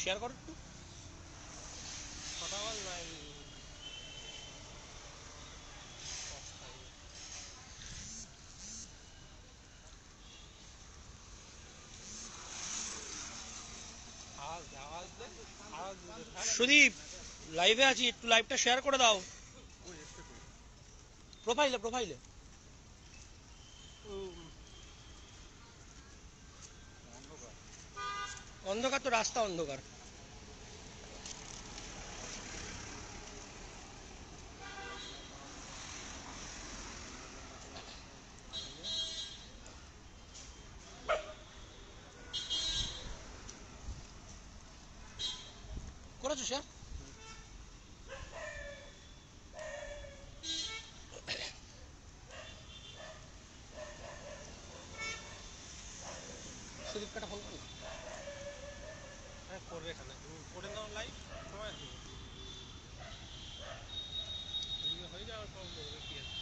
Share করো একটু। সুদীপ লাইভে আছি, একটু লাইভটা শেয়ার করে দাও প্রোফাইলে। অন্ধকার তো, রাস্তা অন্ধকার। করেছো শেয়ার? সুদীপ কাটা ফোন করো। হ্যাঁ করবে, এখানে তুমি করে নাও লাইভ, সময় আছে হয়ে যাওয়ার পর বলবে কি আছে।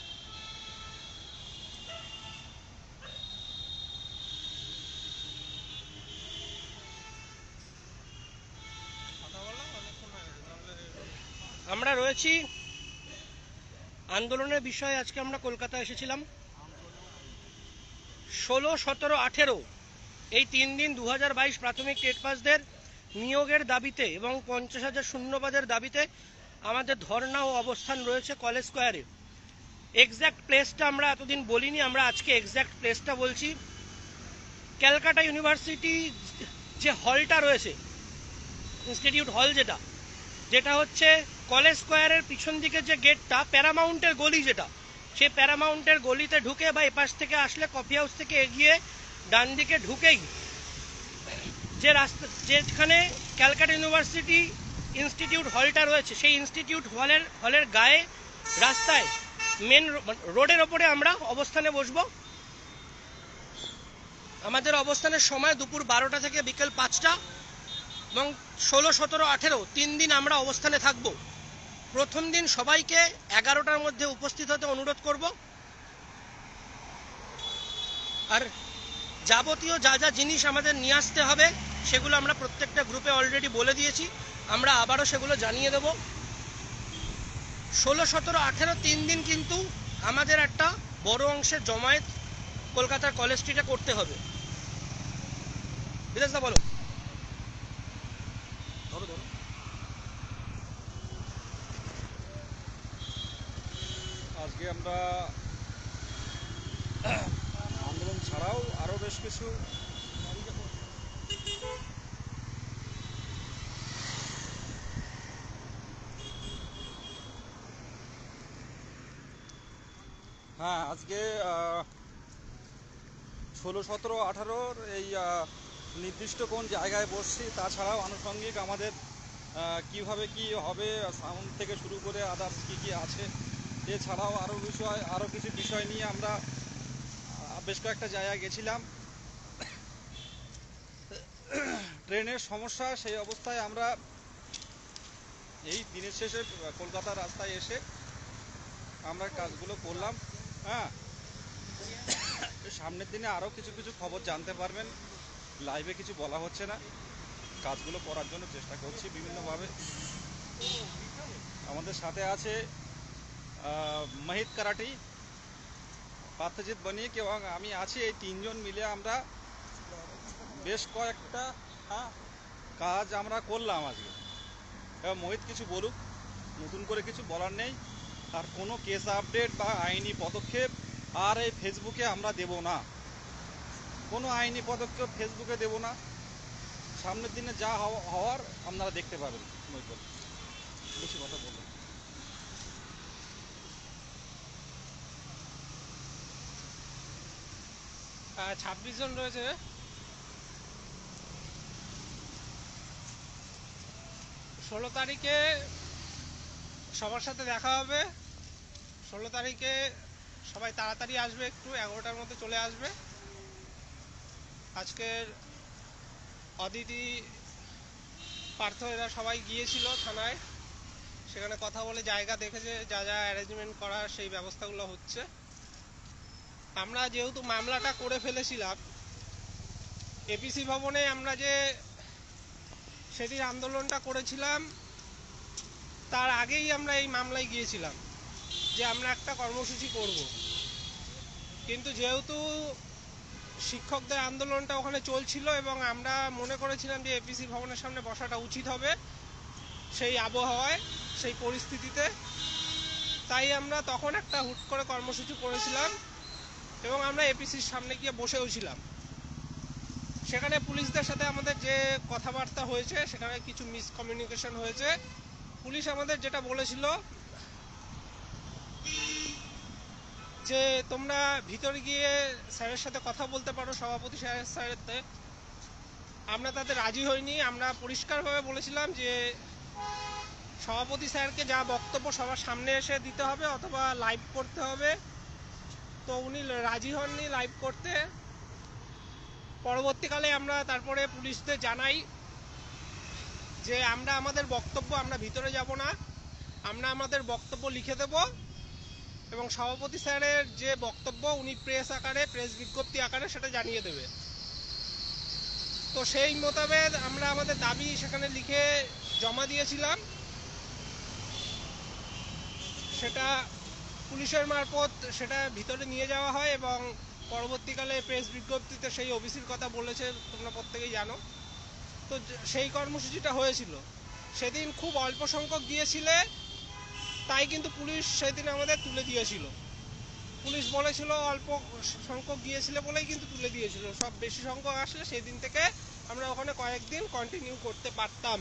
আমরা রয়েছি আন্দোলনের বিষয়ে। আজকে আমরা কলকাতা এসেছিলাম 16, 17, 18 এই 3 দিন 2022 প্রাথমিক টেট পাসদের নিয়োগের দাবিতে এবং 50,000 শূন্যপদের দাবিতে আমাদের ধর্ণা ও অবস্থান রয়েছে কলেজ স্কোয়ারে। এক্স্যাক্ট প্লেসটা আমরা এতদিন বলিনি, আমরা আজকে এক্স্যাক্ট প্লেসটা বলছি। ক্যালকাটা ইউনিভার্সিটি যে হলটা রয়েছে, ইনস্টিটিউট হল, যেটা হচ্ছে কলেজ স্কোয়ারের পিছন দিকে যে গেটটা, প্যারামাউন্টের গলি যেটা, সেই প্যারামাউন্টের গলিতে ঢুকে বা এপাশ থেকে আসলে কফি হাউস থেকে এগিয়ে ডান দিকে ঢুকেই যে রাস্তা, যেখানে ক্যালকাটা ইউনিভার্সিটি ইনস্টিটিউট হলটা রয়েছে, সেই ইনস্টিটিউট হলের গায়ে রাস্তায় মেন রোডের ওপরে আমরা অবস্থানে বসবো। আমাদের অবস্থানের সময় দুপুর 12টা থেকে বিকেল 5টা এবং 16, 17, 18 3 দিন আমরা অবস্থানে থাকব। প্রথম দিন সবাইকে 11টার মধ্যে উপস্থিত হতে অনুরোধ করব। আর যাবতীয় যা যা জিনিস আমাদের নিয়ে আসতে হবে সেগুলো আমরা প্রত্যেকটা গ্রুপে অলরেডি বলে দিয়েছি, আমরা আবারও সেগুলো জানিয়ে দেব। 16, 17, 18 3 দিন কিন্তু আমাদের একটা বড় অংশের জমায়েত কলকাতার কলেজ স্ট্রিটে করতে হবে। বিদেশদা বলো। আজকে আমরা আন্দোলন ছাড়াও আরও বেশ কিছু আজকে 16, 17, 18 এই নির্দিষ্ট কোন জায়গায় বসছি তাছাড়াও আনুষঙ্গিক আমাদের কিভাবে কি হবে, সাউন্ড থেকে শুরু করে আদার্স কি আছে, এছাড়াও আরও কিছু বিষয় নিয়ে আমরা বেশ কয়েকটা জায়গায় গেছিলাম। ট্রেনের সমস্যা, সেই অবস্থায় আমরা এই দিনের শেষে কলকাতার রাস্তায় এসে আমরা কাজগুলো করলাম। সামনের দিনে আরও কিছু খবর জানতে পারবেন, লাইভে কিছু বলা হচ্ছে না, কাজগুলো করার জন্য চেষ্টা করছি বিভিন্নভাবে। আমাদের সাথে আছে মহিত কারাটি, পার্থজিৎ বণিক এবং আমি আছি। এই 3 জন মিলে আমরা বেশ কয়েকটা কাজ আমরা করলাম আজকে। এবার মোহিত কিছু বলুক, নতুন করে কিছু বলার নেই। আর কোনো কেস আপডেট বা আইনি পদক্ষেপ আর এই ফেসবুকে আমরা দেব না, কোনো আইনি পদক্ষেপ ফেসবুকে দেব না। সামনের দিনে যা হওয়ার আপনারা দেখতে পাবেন। মোহিত বল, বেশি কথা বলবেন। 26 জন রয়েছে। 16 তারিখে সবার সাথে দেখা হবে। 16 তারিখে সবাই তাড়াতাড়ি আসবে, একটু 11টার মধ্যে চলে আসবে। আজকের অদিতি, পার্থ এরা সবাই গিয়েছিল থানায়, সেখানে কথা বলে জায়গা দেখেছে, যা যা অ্যারেঞ্জমেন্ট করা সেই ব্যবস্থাগুলো হচ্ছে। আমরা যেহেতু মামলাটা করে ফেলেছিলাম, এপিসি ভবনে আমরা যে সেদিন আন্দোলনটা করেছিলাম, তার আগেই আমরা এই মামলায় গিয়েছিলাম যে আমরা একটা কর্মসূচি করব, কিন্তু যেহেতু শিক্ষকদের আন্দোলনটা ওখানে চলছিল এবং আমরা মনে করেছিলাম যে এপিসি ভবনের সামনে বসাটা উচিত হবে সেই আবহাওয়ায়, সেই পরিস্থিতিতে, তাই আমরা তখন একটা হুট করে কর্মসূচি করেছিলাম এবং আমরা এপিসির সামনে গিয়ে বসেও ছিলাম। সেখানে পুলিশদের সাথে আমাদের যে কথাবার্তা হয়েছে, সেখানে কিছু মিসকমিউনিকেশন হয়েছে। পুলিশ আমাদের যেটা বলেছিল যে তোমরা ভিতরে গিয়ে স্যারের সাথে কথা বলতে পারো, সভাপতি স্যারের সাথে। আমরা তাতে রাজি হইনি। আমরা পরিষ্কারভাবে বলেছিলাম যে সভাপতি স্যারকে যা বক্তব্য সবার সামনে এসে দিতে হবে অথবা লাইভ করতে হবে। তো উনি রাজি হননি লাইভ করতে। পরবর্তীকালে আমরা তারপরে পুলিশদের জানাই যে আমরা আমাদের বক্তব্য, আমরা ভিতরে যাব না, আমরা আমাদের বক্তব্য লিখে দেব এবং সভাপতি স্যারের যে বক্তব্য উনি প্রেস আকারে, প্রেস বিজ্ঞপ্তি আকারে সেটা জানিয়ে দেবে। তো সেই মোতাবেক আমরা আমাদের দাবি সেখানে লিখে জমা দিয়েছিলাম। সেটা পুলিশের মারফত সেটা ভিতরে নিয়ে যাওয়া হয় এবং পরবর্তীকালে প্রেস বিজ্ঞপ্তিতে সেই ওবিসির কথা বলেছে, তোমরা প্রত্যেকেই জানো। তো সেই কর্মসূচিটা হয়েছিল। সেদিন খুব অল্প সংখ্যক গিয়েছিলে, তাই কিন্তু পুলিশ সেদিন আমাদের তুলে দিয়েছিল। পুলিশ বলেছিল অল্প সংখ্যক গিয়েছিলে বলেই কিন্তু তুলে দিয়েছিল। সব বেশি সংখ্যক আসলে সেই দিন থেকে আমরা ওখানে কয়েকদিন কন্টিনিউ করতে পারতাম।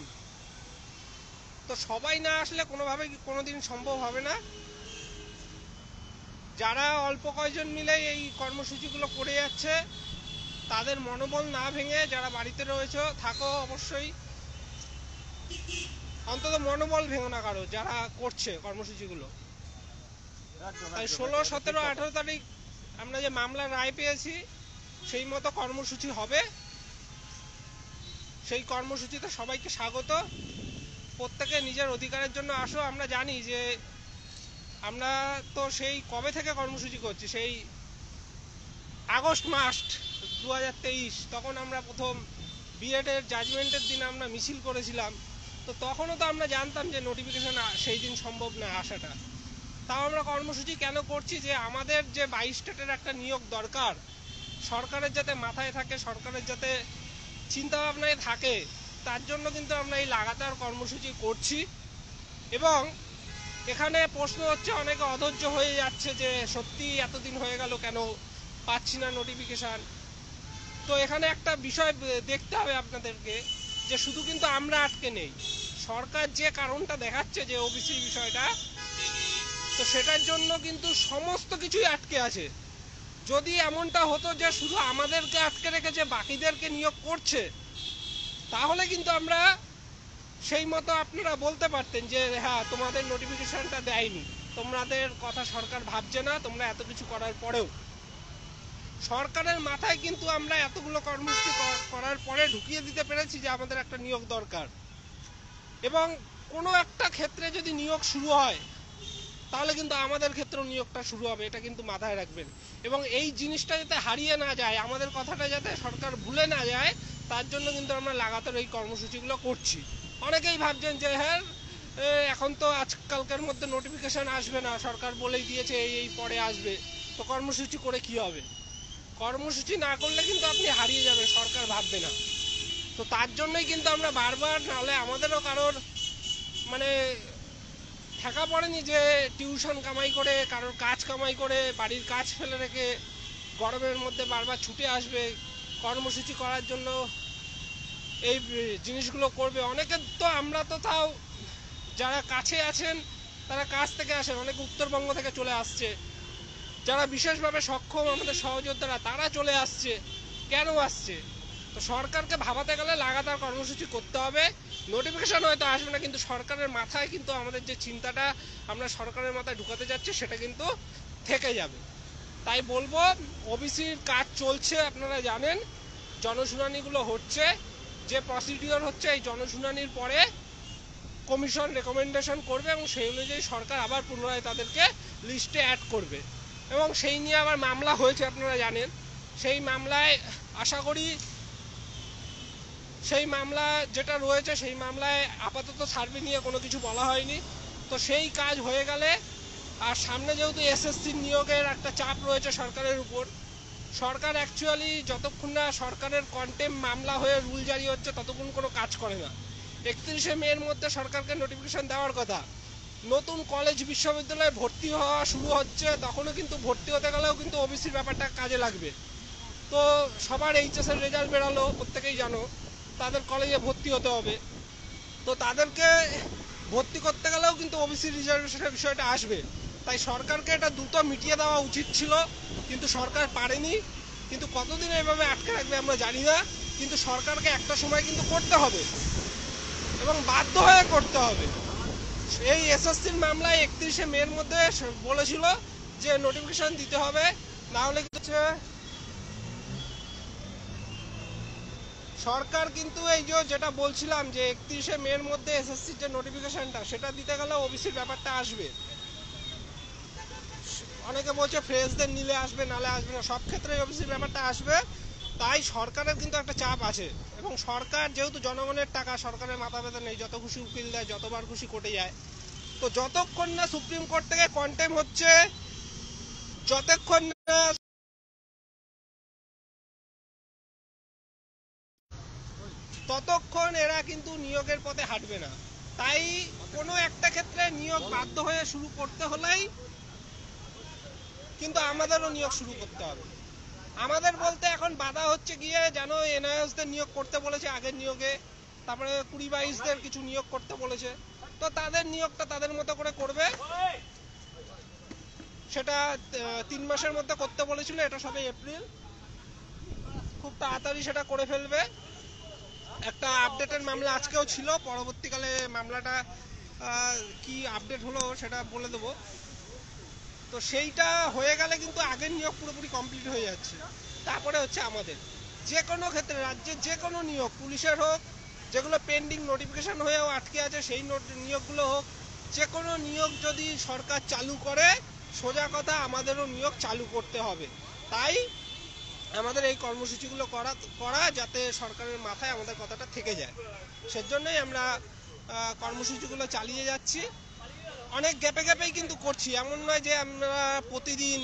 তো সবাই না আসলে কোনোভাবে কোনোদিন সম্ভব হবে না। যারা অল্প কয়েকজন মিলে এই কর্মসূচিগুলো করে যাচ্ছে, তাদের মনোবল না ভেঙে যারা বাড়িতে রয়েছে থাকো, অবশ্যই অন্তত মনোবল ভেঙো না কারো যারা করছে কর্মসূচিগুলো। তাই 16, 17, 18 তারিখ আমরা যে মামলার রায় পেয়েছি সেই মতো কর্মসূচি হবে। সেই কর্মসূচিতে সবাইকে স্বাগত। প্রত্যেকে নিজের অধিকারের জন্য আসো। আমরা জানি যে আমরা তো সেই কবে থেকে কর্মসূচি করছি, সেই আগস্ট মাস 2023, তখন আমরা প্রথম বিএডের জাজমেন্টের দিন আমরা মিছিল করেছিলাম। তো তখনও তো আমরা জানতাম যে নোটিফিকেশন সেই দিন সম্ভব না আসাটা। তাও আমরা কর্মসূচি কেন করছি, যে আমাদের যে 22 স্টেটের একটা নিয়োগ দরকার, সরকারের যাতে মাথায় থাকে, সরকারের যাতে চিন্তাভাবনায় থাকে, তার জন্য কিন্তু আমরা এই লাগাতার কর্মসূচি করছি। এবং এখানে প্রশ্ন হচ্ছে, অনেকে অধৈর্য হয়ে যাচ্ছে যে সত্যি এতদিন হয়ে গেল কেন পাচ্ছি না নোটিফিকেশান। তো এখানে একটা বিষয় দেখতে হবে আপনাদেরকে, যে শুধু কিন্তু আমরা আটকে নেই। সরকার যে কারণটা দেখাচ্ছে যে ওবিসি বিষয়টা, তো সেটার জন্য কিন্তু সমস্ত কিছুই আটকে আছে। যদি এমনটা হতো যে শুধু আমাদেরকে আটকে রেখেছে, বাকিদেরকে নিয়োগ করছে, তাহলে কিন্তু আমরা সেই মতো আপনারা বলতে পারতেন যে হ্যাঁ, তোমাদের নোটিফিকেশনটা দেয়নি, তোমাদের কথা সরকার ভাবছে না, তোমরা এত কিছু করার পরেও। সরকারের মাথায় কিন্তু আমরা এতগুলো কর্মসূচি করার পরে ঢুকিয়ে দিতে পেরেছি যে আমাদের একটা নিয়োগ দরকার। এবং কোনো একটা ক্ষেত্রে যদি নিয়োগ শুরু হয়, তাহলে কিন্তু আমাদের ক্ষেত্রেও নিয়োগটা শুরু হবে, এটা কিন্তু মাথায় রাখবেন। এবং এই জিনিসটা যাতে হারিয়ে না যায়, আমাদের কথাটা যাতে সরকার ভুলে না যায়, তার জন্য কিন্তু আমরা লাগাতার এই কর্মসূচিগুলো করছি। অনেকেই ভাবছেন যে হ্যাঁ, এখন তো আজকালকার মধ্যে নোটিফিকেশান আসবে না, সরকার বলেই দিয়েছে এই পরে আসবে, তো কর্মসূচি করে কি হবে? কর্মসূচি না করলে কিন্তু আপনি হারিয়ে যাবেন, সরকার ভাববে না। তো তার জন্যই কিন্তু আমরা বারবার, নাহলে আমাদেরও কারোর মানে ঠেকা পড়েনি যে টিউশন কামাই করে, কারোর কাজ কামাই করে, বাড়ির কাজ ফেলে রেখে গরমের মধ্যে বারবার ছুটে আসবে কর্মসূচি করার জন্য, এই জিনিসগুলো করবে। অনেকে তো, আমরা তো তাও যারা কাছে আছেন তারা কাছ থেকে আসেন, অনেকে উত্তরবঙ্গ থেকে চলে আসছে, যারা বিশেষভাবে সক্ষম আমাদের সহযোদ্ধারা তারা চলে আসছে। কেন আসছে? তো সরকারকে ভাবাতে গেলে লাগাতার কর্মসূচি করতে হবে। নোটিফিকেশন হয়তো আসবে না, কিন্তু সরকারের মাথায় কিন্তু আমাদের যে চিন্তাটা আমরা সরকারের মাথায় ঢুকাতে যাচ্ছি, সেটা কিন্তু থেকে যাবে। তাই বলবো, ওবিসির কাজ চলছে, আপনারা জানেন, জনশুনানিগুলো হচ্ছে, যে প্রসিডিওর হচ্ছে, এই জনশুনানির পরে কমিশন রেকমেন্ডেশন করবে এবং সেই অনুযায়ী সরকার আবার পুনরায় তাদেরকে লিস্টে অ্যাড করবে। এবং সেই নিয়ে আবার মামলা হয়েছে, আপনারা জানেন। সেই মামলায় আশা করি সেই মামলা যেটা রয়েছে সেই মামলায় আপাতত সার্ভে নিয়ে কোনো কিছু বলা হয়নি। তো সেই কাজ হয়ে গেলে, আর সামনে যেহেতু এসএসসি নিয়োগের একটা চাপ রয়েছে সরকারের উপর, সরকার অ্যাকচুয়ালি যতক্ষণ না সরকারের কন্টেম মামলা হয়ে রুল জারি হচ্ছে ততক্ষণ কোনো কাজ করে না। 31শে মের মধ্যে সরকারকে নোটিফিকেশন দেওয়ার কথা। নতুন কলেজ বিশ্ববিদ্যালয়ে ভর্তি হওয়া শুরু হচ্ছে, তখনও কিন্তু ভর্তি হতে গেলেও কিন্তু ওবিসির ব্যাপারটা কাজে লাগবে। তো সবার এইচএসের রেজাল্ট বেরালো, প্রত্যেকেই জানো, তাদের কলেজে ভর্তি হতে হবে। তো তাদেরকে ভর্তি করতে গেলেও কিন্তু ওবিসি রিজার্ভেশনের বিষয়টা আসবে। তাই সরকারকে এটা দ্রুত মিটিয়ে দেওয়া উচিত ছিল, কিন্তু সরকার পারেনি। কিন্তু কতদিন এইভাবে আটকে রাখবে আমরা জানি না, কিন্তু সরকারকে একটা সময় কিন্তু করতে হবে এবং বাধ্য হয়ে করতে হবে। এই এসএসসির মামলায় 31শে মের মধ্যে বলেছিল যে নোটিফিকেশন দিতে হবে, না হলে সরকার কিন্তু এই যেটা বলছিলাম যে 31শে মের মধ্যে এসএসসির যে নোটিফিকেশনটা সেটা দিতে গেলে ওবিসির ব্যাপারটা আসবে। অনেকে বলছে ফ্রেশদের নিলে আসবে, নালে আসবে না, সব ক্ষেত্রে ওবিসির ব্যাপারটা আসবে। তাই সরকারের কিন্তু একটা চাপ আছে, এবং সরকার যেহেতু জনগণের টাকা, সরকারের মাথা ব্যথা নেই, যত খুশি উকিল দেয়, যতবার খুশি কোর্টে যায়। তো যতক্ষণ না সুপ্রিম কোর্ট থেকে কন্টেম হচ্ছে, যতক্ষণ না ততক্ষণ এরা কিন্তু নিয়োগের পথে হাঁটবে না। তাই কোনো একটা ক্ষেত্রে নিয়োগ বাধ্য হয়ে শুরু করতে হলেই কিন্তু আমাদেরও নিয়োগ শুরু করতে হবে। আমাদের বলতে এখন বাধা হচ্ছে গিয়ে, যেন এনআইএসদের নিয়োগ করতে বলেছে আগের নিয়োগে, তারপরে 20-22দের কিছু নিয়োগ করতে বলেছে। তো তাদের নিয়োগটা তাদের মতো করে করবে, সেটা 3 মাসের মধ্যে করতে বলেছিল, এটা সবে এপ্রিল, খুব তাড়াতাড়ি সেটা করে ফেলবে। একটা আপডেটের মামলা আজকেও ছিল, পরবর্তীকালে মামলাটা কি আপডেট হলো সেটা বলে দেবো। তো সেইটা হয়ে গেলে কিন্তু আগের নিয়োগ পুরোপুরি কমপ্লিট হয়ে যাচ্ছে। তারপরে হচ্ছে আমাদের যে কোনো ক্ষেত্রে, রাজ্যের যে কোনো নিয়োগ, পুলিশের হোক, যেগুলো পেন্ডিং নোটিফিকেশন হয়েও আটকে আছে সেই নিয়োগগুলো হোক, যে কোনো নিয়োগ যদি সরকার চালু করে, সোজা কথা আমাদেরও নিয়োগ চালু করতে হবে। তাই আমাদের এই কর্মসূচিগুলো করা যাতে সরকারের মাথায় আমাদের কথাটা থেকে যায়, সেজন্যই আমরা কর্মসূচিগুলো চালিয়ে যাচ্ছি। অনেক গ্যাপে গ্যাপেই কিন্তু করছি, এমন নয় যে আমরা প্রতিদিন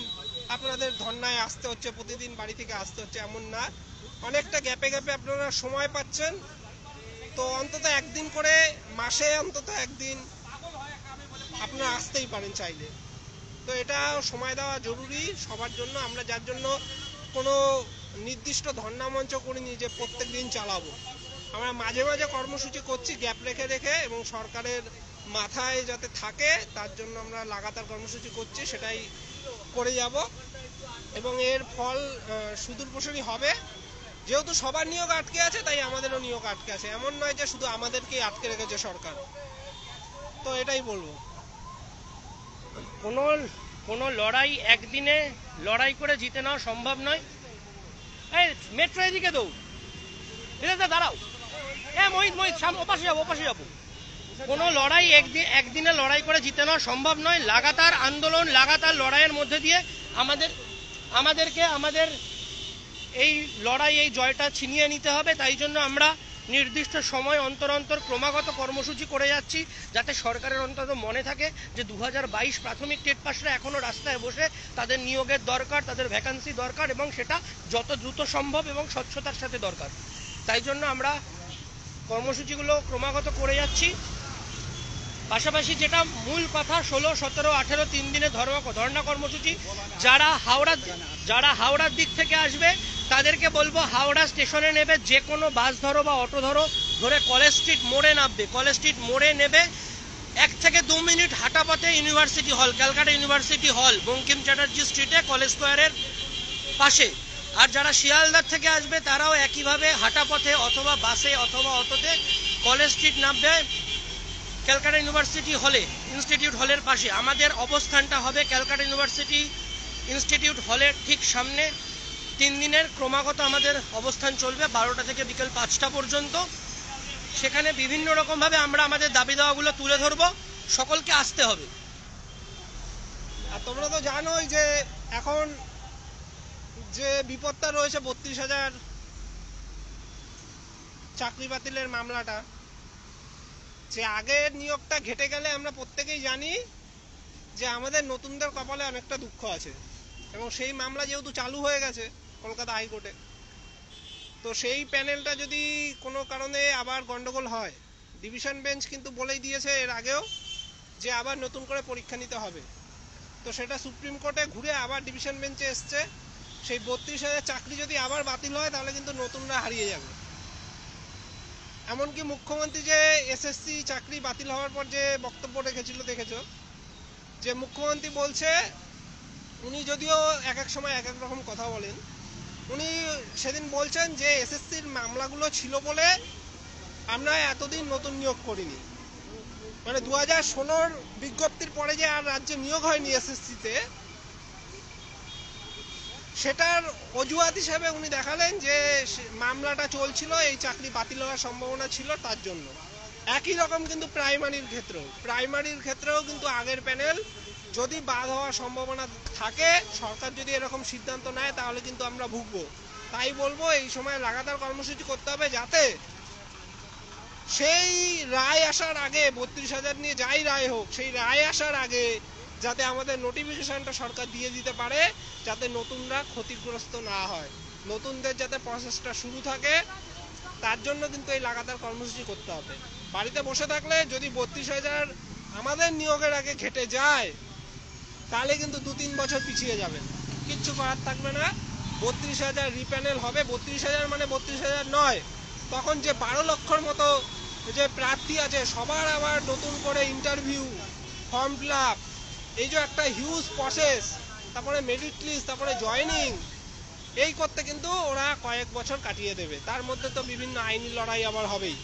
আপনাদের ধর্নায় আসতে হচ্ছে, প্রতিদিন বাড়ি থেকে আসতে হচ্ছে, এমন না। অনেকটা গ্যাপে গ্যাপে আপনারা সময় পাচ্ছেন। তো অন্তত একদিন করে, মাসে অন্তত একদিন আপনারা আসতেই পারেন চাইলে। তো এটা সময় দেওয়া জরুরি সবার জন্য। আমরা যার জন্য কোনো নির্দিষ্ট ধর্ণা মঞ্চ করিনি যে প্রত্যেক দিন চালাবো, আমরা মাঝে মাঝে কর্মসূচি করছি গ্যাপ রেখে রেখে, এবং সরকারের মাথায় যাতে থাকে তার জন্য আমরা লাগাতার কর্মসূচি করছি, সেটাই করে যাব। এবং এর ফল সুদূরপ্রসারী হবে। যেহেতু সবার নিয়োগ আটকে আছে, তাই আমাদেরও নিয়োগ আটকে আছে, এমন নয় যে শুধু আমাদেরকেই আটকে রেখেছে সরকার। তো এটাই বলবো। কোনো লড়াই একদিনে লড়াই করে জিতে নেওয়া সম্ভব নয়। এই মেট্রো এদিকে দৌ দাঁড়াও, মহিত ওপাশে যাবো। কোনো লড়াই একদিনে লড়াই করে জিতে নেওয়া সম্ভব নয়। লাগাতার আন্দোলন, লাগাতার লড়াইয়ের মধ্যে দিয়ে আমাদেরকে আমাদের এই লড়াই, এই জয়টা ছিনিয়ে নিতে হবে। তাই জন্য আমরা নির্দিষ্ট সময় অন্তর অন্তর ক্রমাগত কর্মসূচি করে যাচ্ছি, যাতে সরকারের অন্তত মনে থাকে যে 2022 প্রাথমিক টেট পাসরা এখনও রাস্তায় বসে তাদের নিয়োগের দরকার, তাদের ভ্যাকান্সি দরকার, এবং সেটা যত দ্রুত সম্ভব এবং স্বচ্ছতার সাথে দরকার। তাই জন্য আমরা কর্মসূচিগুলো ক্রমাগত করে যাচ্ছি। পাশাপাশি যেটা মূল কথা, 16, 17, 18 3 দিনে ধর্ণা কর্মসূচি। যারা হাওড়ার দিক থেকে আসবে তাদেরকে বলবো, হাওড়া স্টেশনে নেবে, যে কোনো বাস ধরো বা অটো ধরে কলেজ স্ট্রিট মোড়ে নামবে। কলেজ স্ট্রিট মোড়ে নেবে 1 থেকে 2 মিনিট হাঁটা পথে ইউনিভার্সিটি হল, ক্যালকাটা ইউনিভার্সিটি হল, বঙ্কিম চ্যাটার্জি স্ট্রিটে কলেজ স্কোয়ারের পাশে। আর যারা শিয়ালদার থেকে আসবে তারাও একইভাবে হাঁটা পথে অথবা বাসে অথবা অটোতে কলেজ স্ট্রিট নামবে, ক্যালকাটা ইউনিভার্সিটি হলে, ইনস্টিটিউট হলের পাশে। আমাদের অবস্থানটা হবে ক্যালকাটা ইউনিভার্সিটি ইনস্টিটিউট হলের ঠিক সামনে। 3 দিনের ক্রমাগত আমাদের অবস্থান চলবে, 12টা থেকে বিকেল 5টা পর্যন্ত। সেখানে বিভিন্ন রকমভাবে আমরা আমাদের দাবি দাওয়াগুলো তুলে ধরবো, সকলকে আসতে হবে। আর তোমরা তো জানোই যে এখন যে বিপদটা রয়েছে, 32,000 চাকরি বাতিলের মামলাটা, যে আগের নিয়োগটা ঘেটে গেলে আমরা প্রত্যেকেই জানি যে আমাদের নতুনদের কপালে অনেকটা দুঃখ আছে, এবং সেই মামলা যেহেতু চালু হয়ে গেছে কলকাতা হাইকোর্টে, তো সেই প্যানেলটা যদি কোনো কারণে আবার গন্ডগোল হয়, ডিভিশন বেঞ্চ কিন্তু বলেই দিয়েছে এর আগেও যে আবার নতুন করে পরীক্ষা নিতে হবে। তো সেটা সুপ্রিম কোর্টে ঘুরে আবার ডিভিশন বেঞ্চে এসছে। সেই 32,000 চাকরি যদি আবার বাতিল হয় তাহলে কিন্তু নতুনরা হারিয়ে যাবে। এমনকি মুখ্যমন্ত্রী যে এসএসসি চাকরি বাতিল হওয়ার পর যে বক্তব্য রেখেছিল দেখেছো, যে মুখ্যমন্ত্রী বলছে, উনি যদিও এক এক সময় এক এক রকম কথা বলেন, উনি সেদিন বলছেন যে এসএসসির মামলাগুলো ছিল বলে আমরা এতদিন নতুন নিয়োগ করিনি। মানে 2016 বিজ্ঞপ্তির পরে যে আর রাজ্যে নিয়োগ হয়নি এসএসসিতে, সেটার অজুহাত হিসেবে উনি দেখালেন যে মামলাটা চলছিল, এই চাকরি বাতিল হওয়ার সম্ভাবনা ছিল তার জন্য। একই রকম কিন্তু প্রাইমারির ক্ষেত্রেও কিন্তু আগের প্যানেল যদি বাদ হওয়ার সম্ভাবনা থাকে, সরকার যদি এরকম সিদ্ধান্ত নেয় তাহলে কিন্তু আমরা ভুগবো। তাই বলবো এই সময় লাগাতার কর্মসূচি করতে হবে, যাতে সেই রায় আসার আগে 32,000 নিয়ে যাই রায় হোক, সেই রায় আসার আগে যাতে আমাদের নোটিফিকেশনটা সরকার দিয়ে দিতে পারে, যাতে নতুনরা ক্ষতিগ্রস্ত না হয়, নতুনদের যাতে প্রসেসটা শুরু থাকে, তার জন্য কিন্তু এই লাগাতার কর্মসূচি করতে হবে। বাড়িতে বসে থাকলে যদি 32,000 আমাদের নিয়োগের আগে ঘেটে যায় তাহলে কিন্তু 2-3 বছর পিছিয়ে যাবেন, কিচ্ছু করার থাকবে না। 32,000 রিপ্যানেল হবে, 32,000 মানে 32,000 নয়, তখন যে 12 লক্ষর মতো যে প্রার্থী আছে সবার আবার নতুন করে ইন্টারভিউ, ফর্ম ফিল আপ, এই যে একটা হিউজ প্রসেস, তারপরে মেরিট লিস্ট, তারপরে জয়েনিং, এই করতে কিন্তু ওরা কয়েক বছর কাটিয়ে দেবে। তার মধ্যে তো বিভিন্ন আইনি লড়াই আবার হবেই।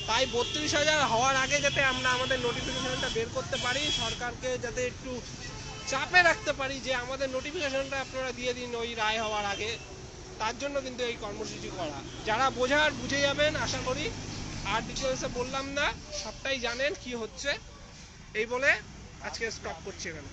তাই 32,000 হওয়ার আগে যাতে আমরা আমাদের নোটিফিকেশনটা বের করতে পারি, সরকারকে যাতে একটু চাপে রাখতে পারি যে আমাদের নোটিফিকেশনটা আপনারা দিয়ে দিন ওই রায় হওয়ার আগে, তার জন্য কিন্তু এই কর্মসূচি করা। যারা বোঝার বুঝে যাবেন আশা করি, আর ডিটেলসে বললাম না, সবটাই জানেন কি হচ্ছে। এই বলে আজকে স্টপ করছি এখানে।